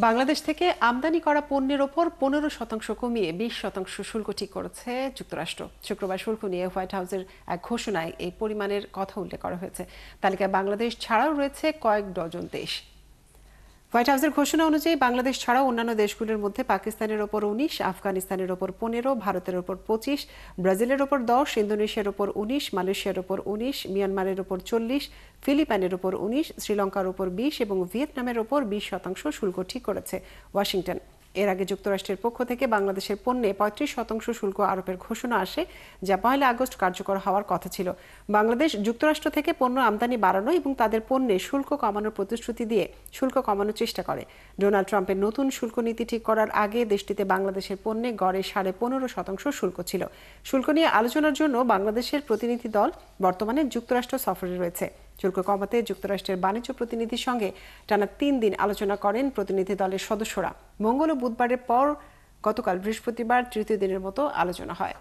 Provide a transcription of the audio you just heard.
বাংলাদেশ থেকে আমদানি করা পণ্যের ওপর 15% কমিয়ে 20% শুল্ক ঠিক করেছে যুক্তরাষ্ট্র। শুক্রবার শুল্ক নিয়ে হোয়াইট হাউসের এক ঘোষণায় এই পরিমাণের কথা উল্লেখ করা হয়েছে। তালিকায় বাংলাদেশ ছাড়াও রয়েছে কয়েক ডজন দেশ। হোয়াইট হাউসের ঘোষণা অনুযায়ী বাংলাদেশ ছাড়াও অন্যান্য দেশগুলোর মধ্যে পাকিস্তানের ওপর 19, আফগানিস্তানের ওপর 15, ভারতের ওপর 25, ব্রাজিলের ওপর 10, ইন্দোনেশিয়ার ওপর 19, মালয়েশিয়ার ওপর 19, মিয়ানমারের ওপর 40, ফিলিপাইনের ওপর 19, শ্রীলঙ্কার ওপর 20 এবং ভিয়েতনামের ওপর 20% শুল্ক ঠিক করেছে ওয়াশিংটন। এর আগে যুক্তরাষ্ট্রের পক্ষ থেকে বাংলাদেশের পণ্যে 35% শুল্ক আরোপের ঘোষণা আসে, যা 1 আগস্ট কার্যকর হওয়ার কথা ছিল। বাংলাদেশ যুক্তরাষ্ট্র থেকে পণ্য আমদানি বাড়ানো এবং তাদের পণ্যে শুল্ক কমানোর প্রতিশ্রুতি দিয়ে শুল্ক কমানোর চেষ্টা করে। ডোনাল্ড ট্রাম্পের নতুন শুল্ক নীতি ঠিক করার আগে দেশটিতে বাংলাদেশের পণ্যে গড়ে 15.5% শুল্ক ছিল। শুল্ক নিয়ে আলোচনার জন্য বাংলাদেশের প্রতিনিধি দল বর্তমানে যুক্তরাষ্ট্র সফরে রয়েছে। শুল্ক কমাতে যুক্তরাষ্ট্রের বাণিজ্য প্রতিনিধির সঙ্গে টানা 3 দিন আলোচনা করেন প্রতিনিধি দলের সদস্যরা। মঙ্গল ও বুধবারের পর গতকাল বৃহস্পতিবার তৃতীয় দিনের মতো আলোচনা হয়।